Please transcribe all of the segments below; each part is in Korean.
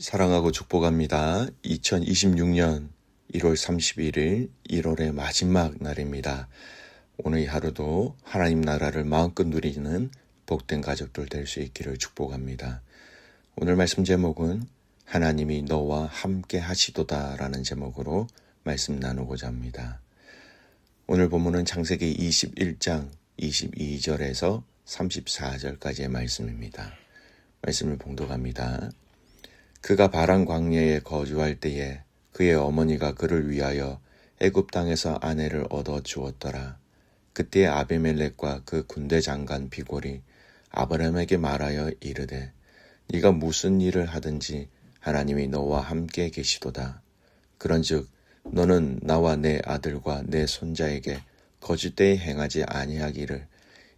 사랑하고 축복합니다. 2026년 1월 31일 1월의 마지막 날입니다. 오늘 이 하루도 하나님 나라를 마음껏 누리는 복된 가족들 될 수 있기를 축복합니다. 오늘 말씀 제목은 하나님이 너와 함께 하시도다 라는 제목으로 말씀 나누고자 합니다. 오늘 본문은 창세기 21장 22절에서 34절까지의 말씀입니다. 말씀을 봉독합니다. 그가 바란 광야에 거주할 때에 그의 어머니가 그를 위하여 애굽 땅에서 아내를 얻어 주었더라. 그때 아비멜렉과 그 군대 장관 비골이 아브라함에게 말하여 이르되 네가 무슨 일을 하든지 하나님이 너와 함께 계시도다. 그런즉 너는 나와 내 아들과 내 손자에게 거짓되이 행하지 아니하기를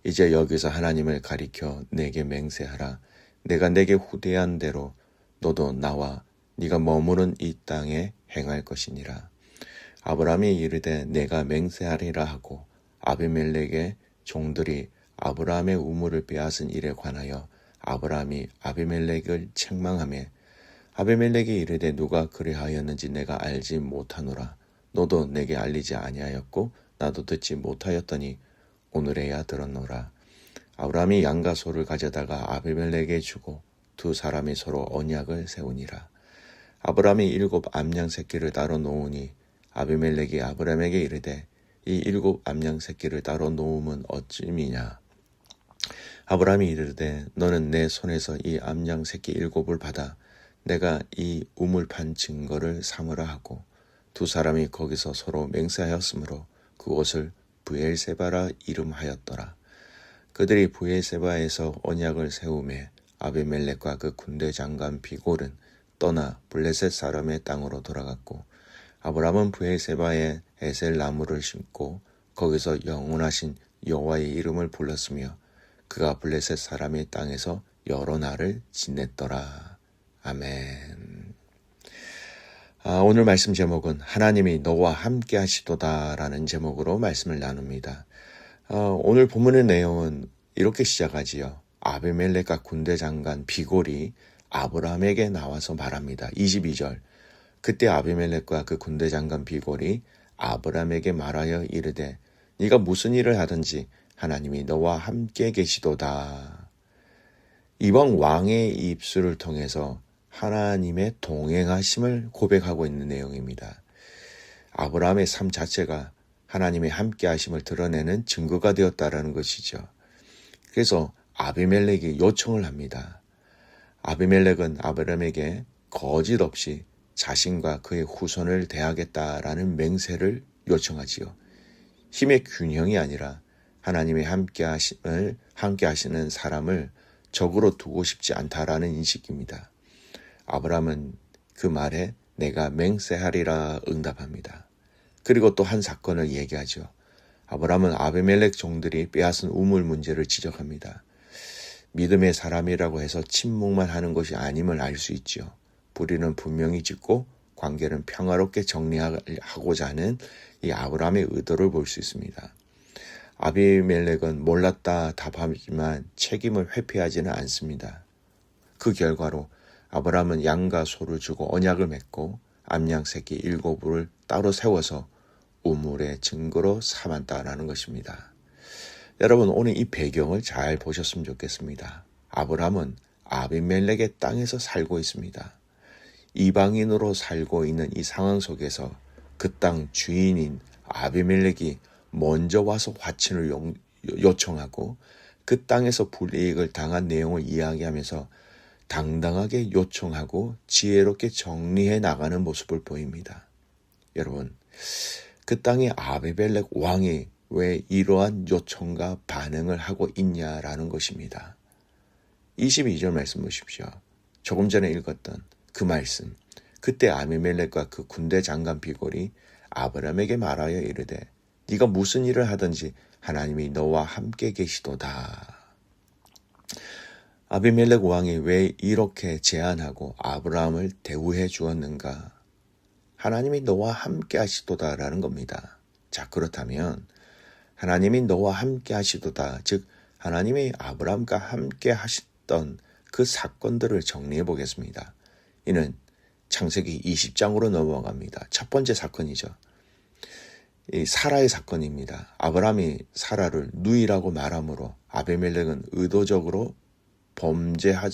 이제 여기서 하나님을 가리켜 내게 맹세하라. 내가 내게 후대한 대로 너도 나와 네가 머무는 이 땅에 행할 것이니라. 아브라함이 이르되 내가 맹세하리라 하고 아비멜렉의 종들이 아브라함의 우물을 빼앗은 일에 관하여 아브라함이 아비멜렉을 책망하며 아비멜렉이 이르되 누가 그리하였는지 내가 알지 못하노라. 너도 내게 알리지 아니하였고 나도 듣지 못하였더니 오늘에야 들었노라. 아브라함이 양과 소를 가져다가 아비멜렉에게 주고 두 사람이 서로 언약을 세우니라. 아브라함이 7 암양 새끼를 따로 놓으니 아비멜렉이 아브라함에게 이르되 이 7 암양 새끼를 따로 놓음은 어찌미냐. 아브라함이 이르되 너는 내 손에서 이 암양 새끼 7을 받아 내가 이 우물 판 증거를 삼으라 하고 두 사람이 거기서 서로 맹세하였으므로 그곳을 브엘세바라 이름하였더라. 그들이 브엘세바에서 언약을 세우매 아비멜렉과 그 군대 장관 비골은 떠나 블레셋 사람의 땅으로 돌아갔고 아브라함은 브엘세바에 에셀 나무를 심고 거기서 영원하신 여호와의 이름을 불렀으며 그가 블레셋 사람의 땅에서 여러 날을 지냈더라. 아멘. 오늘 말씀 제목은 하나님이 너와 함께 하시도다 라는 제목으로 말씀을 나눕니다. 오늘 본문의 내용은 이렇게 시작하지요. 아비멜렉과 군대 장관 비골이 아브라함에게 나와서 말합니다. 22절. 그때 아비멜렉과 그 군대 장관 비골이 아브라함에게 말하여 이르되 네가 무슨 일을 하든지 하나님이 너와 함께 계시도다. 이방 왕의 입술을 통해서 하나님의 동행하심을 고백하고 있는 내용입니다. 아브라함의 삶 자체가 하나님의 함께하심을 드러내는 증거가 되었다라는 것이죠. 그래서 아비멜렉이 요청을 합니다. 아비멜렉은 아브라함에게 거짓 없이 자신과 그의 후손을 대하겠다라는 맹세를 요청하지요. 힘의 균형이 아니라 하나님의 함께하시는 사람을 적으로 두고 싶지 않다라는 인식입니다. 아브라함은 그 말에 내가 맹세하리라 응답합니다. 그리고 또 한 사건을 얘기하죠. 아브라함은 아비멜렉 종들이 빼앗은 우물 문제를 지적합니다. 믿음의 사람이라고 해서 침묵만 하는 것이 아님을 알 수 있죠. 불의는 분명히 짓고 관계는 평화롭게 정리하고자 하는 이 아브라함의 의도를 볼 수 있습니다. 아비멜렉은 몰랐다 답하지만 책임을 회피하지는 않습니다. 그 결과로 아브라함은 양과 소를 주고 언약을 맺고 암양 새끼 7을 따로 세워서 우물의 증거로 삼았다라는 것입니다. 여러분 오늘 이 배경을 잘 보셨으면 좋겠습니다. 아브라함은 아비멜렉의 땅에서 살고 있습니다. 이방인으로 살고 있는 이 상황 속에서 그 땅 주인인 아비멜렉이 먼저 와서 화친을 요청하고 그 땅에서 불이익을 당한 내용을 이야기하면서 당당하게 요청하고 지혜롭게 정리해 나가는 모습을 보입니다. 여러분 그 땅의 아비멜렉 왕이 왜 이러한 요청과 반응을 하고 있냐라는 것입니다. 22절 말씀 보십시오. 조금 전에 읽었던 그 말씀. 그때 아비멜렉과 그 군대 장관 비골이 아브라함에게 말하여 이르되 네가 무슨 일을 하든지 하나님이 너와 함께 계시도다. 아비멜렉 왕이 왜 이렇게 제안하고 아브라함을 대우해 주었는가? 하나님이 너와 함께 하시도다라는 겁니다. 자, 그렇다면 하나님이 너와 함께 하시도다. 즉 하나님이 아브라함과 함께 하셨던 그 사건들을 정리해 보겠습니다. 이는 창세기 20장으로 넘어갑니다. 첫 번째 사건이죠. 이 사라의 사건입니다. 아브라함이 사라를 누이라고 말하므로 아비멜렉은 의도적으로 범죄하게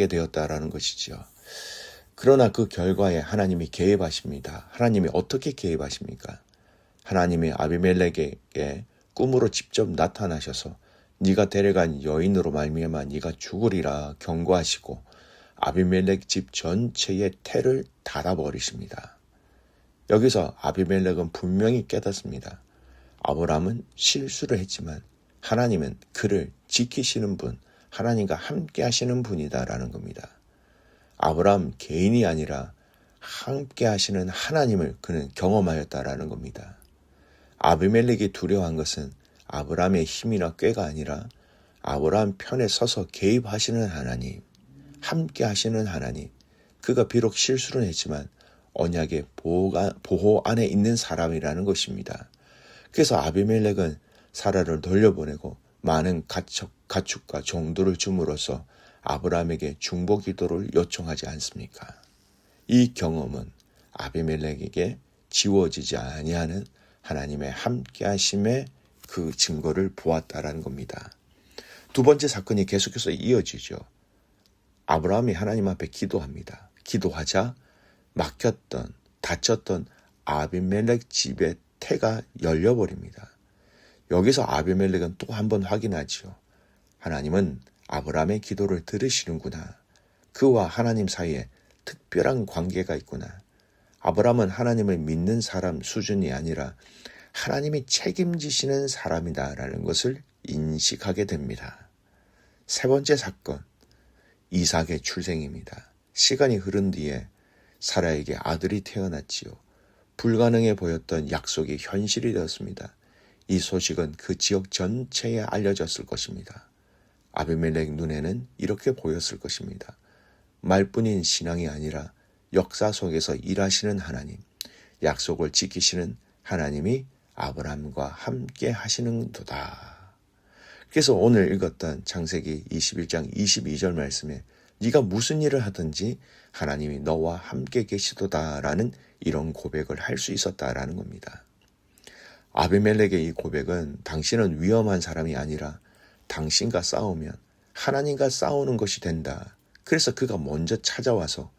되었다라는 것이죠. 그러나 그 결과에 하나님이 개입하십니다. 하나님이 어떻게 개입하십니까? 하나님이 아비멜렉에게 꿈으로 직접 나타나셔서 네가 데려간 여인으로 말미암아 네가 죽으리라 경고하시고 아비멜렉 집 전체의 태를 닫아버리십니다. 여기서 아비멜렉은 분명히 깨닫습니다. 아브라함은 실수를 했지만 하나님은 그를 지키시는 분, 하나님과 함께 하시는 분이다라는 겁니다. 아브라함 개인이 아니라 함께 하시는 하나님을 그는 경험하였다라는 겁니다. 아비멜렉이 두려워한 것은 아브라함의 힘이나 꾀가 아니라 아브라함 편에 서서 개입하시는 하나님, 함께 하시는 하나님, 그가 비록 실수를 했지만 언약의 보호 안에 있는 사람이라는 것입니다. 그래서 아비멜렉은 사라를 돌려보내고 많은 가축과 종들을 줌으로써 아브라함에게 중보 기도를 요청하지 않습니까? 이 경험은 아비멜렉에게 지워지지 아니하는 하나님의 함께하심의 그 증거를 보았다라는 겁니다. 두 번째 사건이 계속해서 이어지죠. 아브라함이 하나님 앞에 기도합니다. 기도하자 닫혔던 아비멜렉 집의 태가 열려버립니다. 여기서 아비멜렉은 또 한 번 확인하지요. 하나님은 아브라함의 기도를 들으시는구나. 그와 하나님 사이에 특별한 관계가 있구나. 아브라함은 하나님을 믿는 사람 수준이 아니라 하나님이 책임지시는 사람이다라는 것을 인식하게 됩니다. 세 번째 사건, 이삭의 출생입니다. 시간이 흐른 뒤에 사라에게 아들이 태어났지요. 불가능해 보였던 약속이 현실이 되었습니다. 이 소식은 그 지역 전체에 알려졌을 것입니다. 아비멜렉 눈에는 이렇게 보였을 것입니다. 말뿐인 신앙이 아니라 역사 속에서 일하시는 하나님, 약속을 지키시는 하나님이 아브라함과 함께 하시는도다. 그래서 오늘 읽었던 창세기 21장 22절 말씀에 네가 무슨 일을 하든지 하나님이 너와 함께 계시도다라는 이런 고백을 할 수 있었다라는 겁니다. 아비멜렉의 이 고백은 당신은 위험한 사람이 아니라 당신과 싸우면 하나님과 싸우는 것이 된다. 그래서 그가 먼저 찾아와서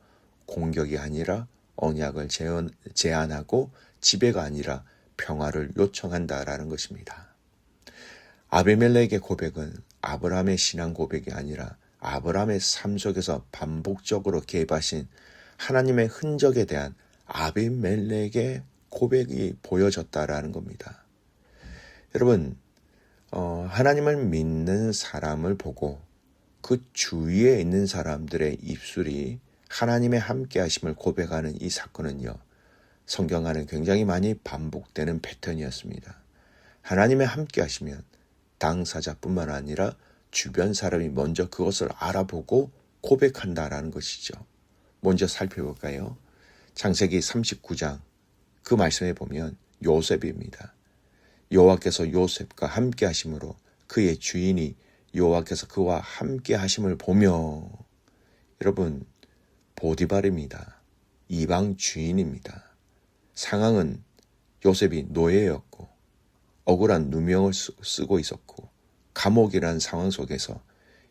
공격이 아니라 언약을 제안하고 지배가 아니라 평화를 요청한다라는 것입니다. 아비멜렉의 고백은 아브라함의 신앙 고백이 아니라 아브라함의 삶 속에서 반복적으로 개입하신 하나님의 흔적에 대한 아비멜렉의 고백이 보여졌다라는 겁니다. 여러분, 하나님을 믿는 사람을 보고 그 주위에 있는 사람들의 입술이 하나님의 함께하심을 고백하는 이 사건은요, 성경 안에 굉장히 많이 반복되는 패턴이었습니다. 하나님의 함께하시면 당사자뿐만 아니라 주변 사람이 먼저 그것을 알아보고 고백한다라는 것이죠. 먼저 살펴볼까요? 창세기 39장 그 말씀에 보면 요셉입니다. 여호와께서 요셉과 함께 하심으로 그의 주인이 여호와께서 그와 함께 하심을 보며, 여러분, 보디발입니다. 이방 주인입니다. 상황은 요셉이 노예였고 억울한 누명을 쓰고 있었고 감옥이라는 상황 속에서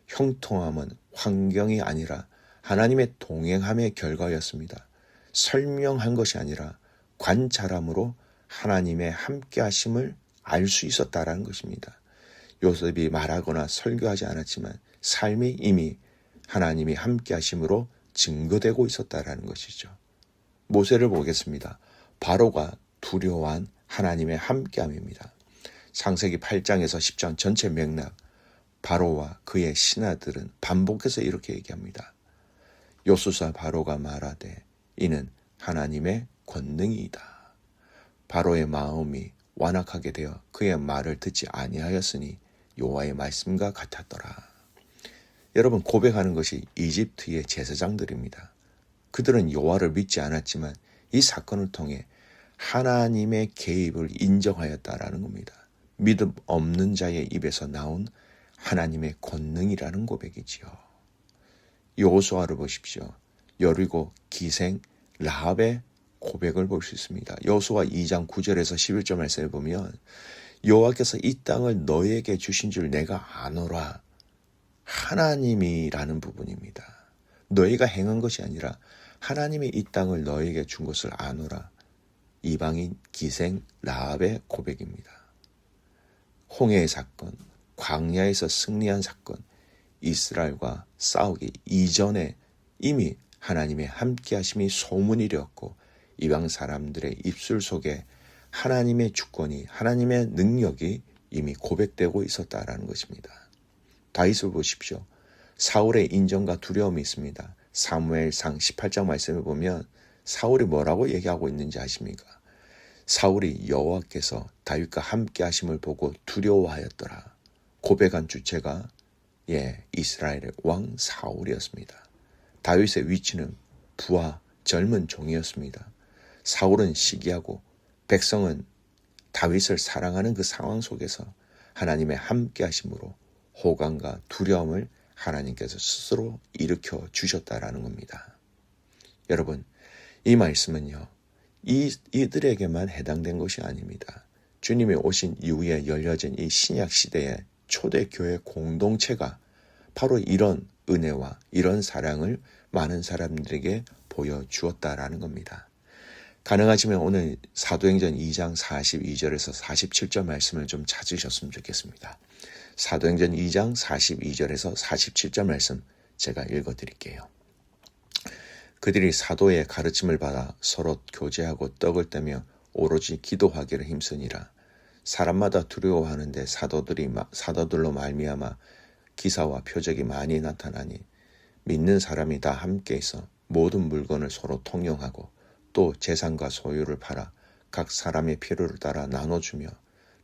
형통함은 환경이 아니라 하나님의 동행함의 결과였습니다. 설명한 것이 아니라 관찰함으로 하나님의 함께하심을 알 수 있었다라는 것입니다. 요셉이 말하거나 설교하지 않았지만 삶이 이미 하나님이 함께하심으로 증거되고 있었다라는 것이죠. 모세를 보겠습니다. 바로가 두려워한 하나님의 함께함입니다. 창세기 8장에서 10장 전체 맥락, 바로와 그의 신하들은 반복해서 이렇게 얘기합니다. 요수사 바로가 말하되 이는 하나님의 권능이다. 바로의 마음이 완악하게 되어 그의 말을 듣지 아니하였으니 여호와의 말씀과 같았더라. 여러분, 고백하는 것이 이집트의 제사장들입니다. 그들은 여호와를 믿지 않았지만 이 사건을 통해 하나님의 개입을 인정하였다라는 겁니다. 믿음 없는 자의 입에서 나온 하나님의 권능이라는 고백이지요. 여호수아를 보십시오. 여리고 기생 라합의 고백을 볼 수 있습니다. 여호수아 2장 9절에서 11절 말씀에 보면 여호와께서 이 땅을 너에게 주신 줄 내가 아노라. 하나님이라는 부분입니다. 너희가 행한 것이 아니라 하나님이 이 땅을 너에게 준 것을 아노라. 이방인 기생 라합의 고백입니다. 홍해의 사건, 광야에서 승리한 사건, 이스라엘과 싸우기 이전에 이미 하나님의 함께하심이 소문이 되었고 이방 사람들의 입술 속에 하나님의 주권이, 하나님의 능력이 이미 고백되고 있었다라는 것입니다. 다윗을 보십시오. 사울의 인정과 두려움이 있습니다. 사무엘상 18장 말씀을 보면 사울이 뭐라고 얘기하고 있는지 아십니까? 사울이 여호와께서 다윗과 함께 하심을 보고 두려워하였더라. 고백한 주체가 이스라엘의 왕 사울이었습니다. 다윗의 위치는 부하 젊은 종이었습니다. 사울은 시기하고 백성은 다윗을 사랑하는 그 상황 속에서 하나님의 함께 하심으로 호감과 두려움을 하나님께서 스스로 일으켜 주셨다라는 겁니다. 여러분, 이 말씀은요, 이들에게만 해당된 것이 아닙니다. 주님이 오신 이후에 열려진 이 신약 시대의 초대교회 공동체가 바로 이런 은혜와 이런 사랑을 많은 사람들에게 보여주었다라는 겁니다. 가능하시면 오늘 사도행전 2장 42절에서 47절 말씀을 좀 찾으셨으면 좋겠습니다. 사도행전 2장 42절에서 47절 말씀 제가 읽어드릴게요. 그들이 사도의 가르침을 받아 서로 교제하고 떡을 떼며 오로지 기도하기를 힘쓰니라. 사람마다 두려워하는데 사도들로 말미암아 기사와 표적이 많이 나타나니 믿는 사람이 다 함께 있어 모든 물건을 서로 통용하고 또 재산과 소유를 팔아 각 사람의 필요를 따라 나눠주며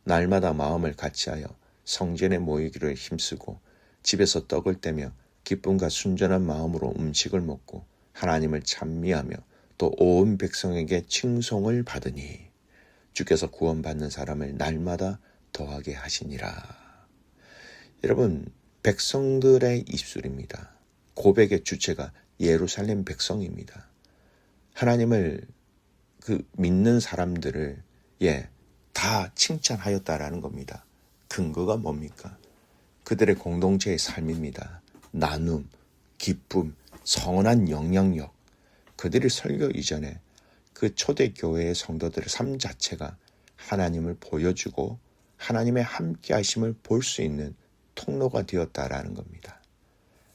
날마다 마음을 같이하여 성전에 모이기를 힘쓰고 집에서 떡을 떼며 기쁨과 순전한 마음으로 음식을 먹고 하나님을 찬미하며 또 온 백성에게 칭송을 받으니 주께서 구원받는 사람을 날마다 더하게 하시니라. 여러분, 백성들의 입술입니다. 고백의 주체가 예루살렘 백성입니다. 하나님을 믿는 사람들을 다 칭찬하였다라는 겁니다. 근거가 뭡니까? 그들의 공동체의 삶입니다. 나눔, 기쁨, 선한 영향력. 그들이 설교 이전에 그 초대교회의 성도들의 삶 자체가 하나님을 보여주고 하나님의 함께하심을 볼 수 있는 통로가 되었다라는 겁니다.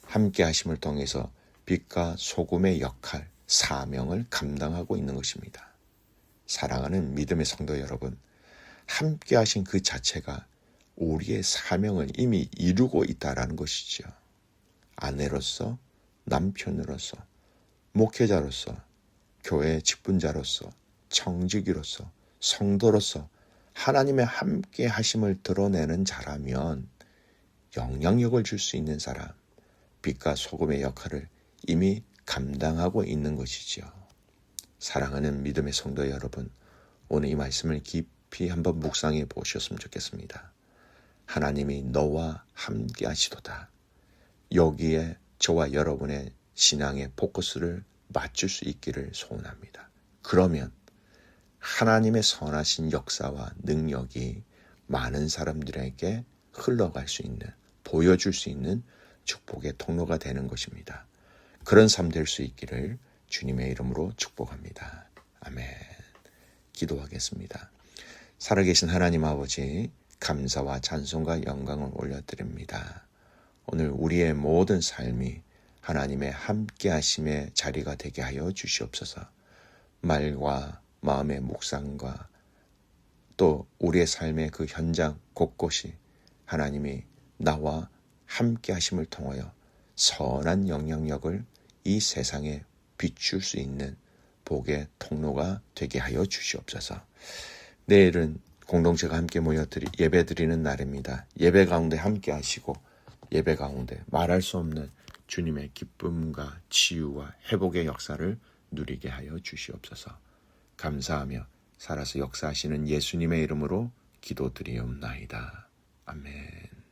함께하심을 통해서 빛과 소금의 역할, 사명을 감당하고 있는 것입니다. 사랑하는 믿음의 성도 여러분, 함께하신 그 자체가 우리의 사명을 이미 이루고 있다라는 것이죠. 아내로서, 남편으로서, 목회자로서, 교회 직분자로서, 청지기로서, 성도로서 하나님의 함께 하심을 드러내는 자라면 영향력을 줄 수 있는 사람, 빛과 소금의 역할을 이미 감당하고 있는 것이지요. 사랑하는 믿음의 성도 여러분, 오늘 이 말씀을 깊이 한번 묵상해 보셨으면 좋겠습니다. 하나님이 너와 함께 하시도다. 여기에 저와 여러분의 신앙의 포커스를 맞출 수 있기를 소원합니다. 그러면 하나님의 선하신 역사와 능력이 많은 사람들에게 흘러갈 수 있는, 보여줄 수 있는 축복의 통로가 되는 것입니다. 그런 삶 될 수 있기를 주님의 이름으로 축복합니다. 아멘. 기도하겠습니다. 살아계신 하나님 아버지, 감사와 찬송과 영광을 올려드립니다. 오늘 우리의 모든 삶이 하나님의 함께하심의 자리가 되게 하여 주시옵소서. 말과 마음의 묵상과 또 우리의 삶의 그 현장 곳곳이 하나님이 나와 함께하심을 통하여 선한 영향력을 이 세상에 비출 수 있는 복의 통로가 되게 하여 주시옵소서. 내일은 공동체가 함께 모여 예배드리는 날입니다. 예배 가운데 함께 하시고 예배 가운데 말할 수 없는 주님의 기쁨과 치유와 회복의 역사를 누리게 하여 주시옵소서. 감사하며 살아서 역사하시는 예수님의 이름으로 기도드리옵나이다. 아멘.